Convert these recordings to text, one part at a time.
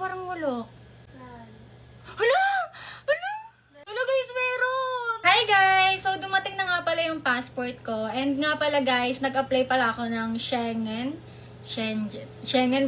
parang wala. France. Hala! Hala! Hala guys, meron! Hi guys! So dumating na nga pala yung passport ko. And nga pala guys, nag-apply pala ako ng Schengen.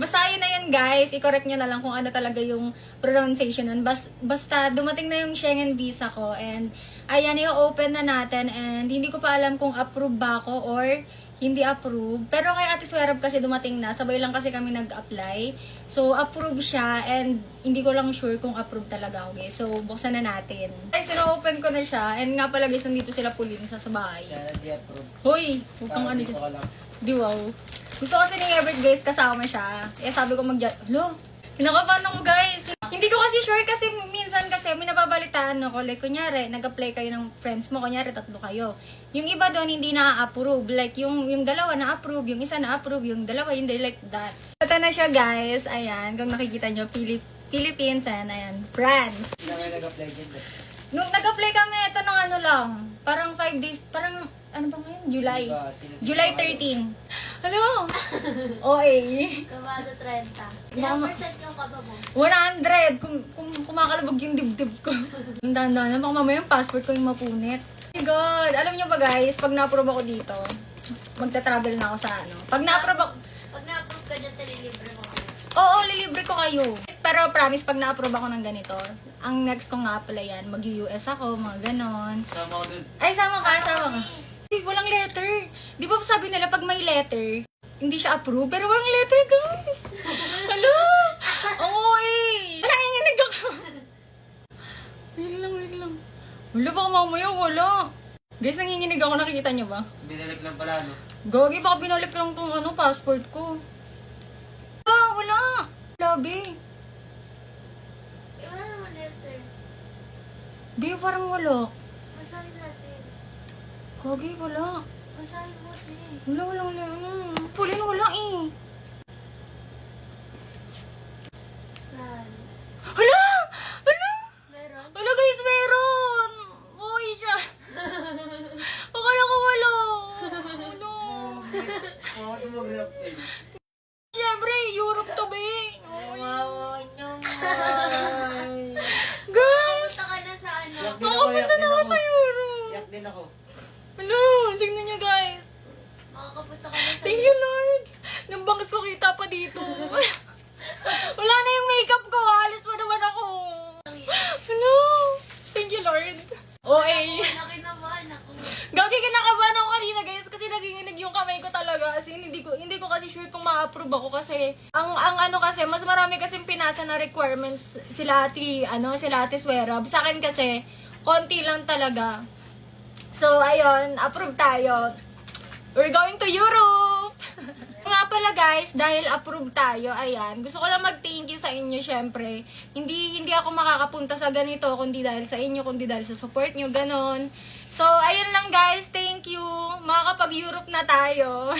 Basta yun na yan guys. I-correct nyo na lang kung ano talaga yung pronunciation nun. Basta dumating na yung Schengen visa ko. And ayan, i-open na natin. And hindi ko pa alam kung approve ba ako or hindi approve. Pero kay Ate Swerab kasi dumating na. Sabay lang kasi kami nag-apply. So, approve siya. And hindi ko lang sure kung approve talaga ako guys. So, buksan na natin. Guys, ino-open ko na siya. And nga pala guys, nandito sila pulin sa bahay. Sana di approve. Hoy! Huwag kang ano Dito ka lang. Di wow. Gusto kasi ni Everett guys, kasama siya. Kaya sabi ko Hello? Kinakabahan ako guys. Hindi ko kasi sure kasi minsan kasi may nababalitaan ako. Like kunyari, nag-apply kayo ng friends mo. Kunyari, 3 kayo. Yung iba doon hindi na-approve. Like yung dalawa na-approve, yung isa na-approve, yung dalawa hindi like that. Ito na siya guys. Ayan, kung nakikita nyo, Philippines. Ayan, France. Hindi na kayo nag-apply dyan. Nung nag-apply kami, ito ng ano lang. Parang 5 days, parang ano ba ngayon? July 13. Ano? OA. Kabado 30. Mama. Ilang percent yung kaba mo? 100. Kung kumakalabog yung dibdib ko. Ang danda na. Baka mamaya yung passport ko yung mapunit. Oh my God. Alam nyo ba guys, pag na-approve ako dito, magta-travel na ako sa ano. Pag na-approve ako, Pag na-approve ka dyan, talilibre mo kami. oo, lilibre ko kayo. Pero promise, pag na-approve ako ng ganito, ang next kong nga pala yan, mag-US ako, mga ganon. Sama ko dun. Ay, sama ka. Walang letter. Di ba sabi nila pag may letter, hindi siya approve? Pero walang letter, guys. Hello? Oo eh. Nanginginig ako. Wait lang. Wala, baka mamaya wala. Guys, nanginginig ako. Nakikita niyo ba? Binalik lang pala, no? Gogi, baka binalik lang tong passport ko. Wala. Labi. Eh, wala naman letter. Di, parang wala. Basahin natin. Gogi, wala. Basahin mo din. Wala. Pulin, wala eh. France. Hala! Meron? Wala guys, meron! Uy, siya. Akala ko wala. Wala. Bakit mo mag-apply? Siyempre, Europe to be. Kawawa naman. Guys! Punta ka na sa ano? Yak din Ako, ako, yak punta din na ako ako. sa Europe. Yak din ako. Hello, tingnan niyo guys. Makakapunta ka na sa Thank you, Lord. Nang bangis ko kita pa dito. Wala na yung makeup ko. Alis pa naman ako. Hello. Thank you, Lord. OA. Nakinabahan ako. Gagi, kinakabahan ako kanina guys kasi naginginig yung kamay ko talaga. As in, hindi ko kasi sure kung ma-approve ako kasi ang ano kasi mas marami kasi pinasa na requirements sila Ate Swerab. Sa akin kasi konti lang talaga. So ayun, approve tayo. We're going to Europe. Nga pala guys, dahil approve tayo, ayan, gusto ko lang mag-thank you sa inyo syempre. Hindi ako makakapunta sa ganito kundi dahil sa inyo, kundi dahil sa support nyo, ganon. So, ayun lang guys, thank you. Makakapag-Europe na tayo.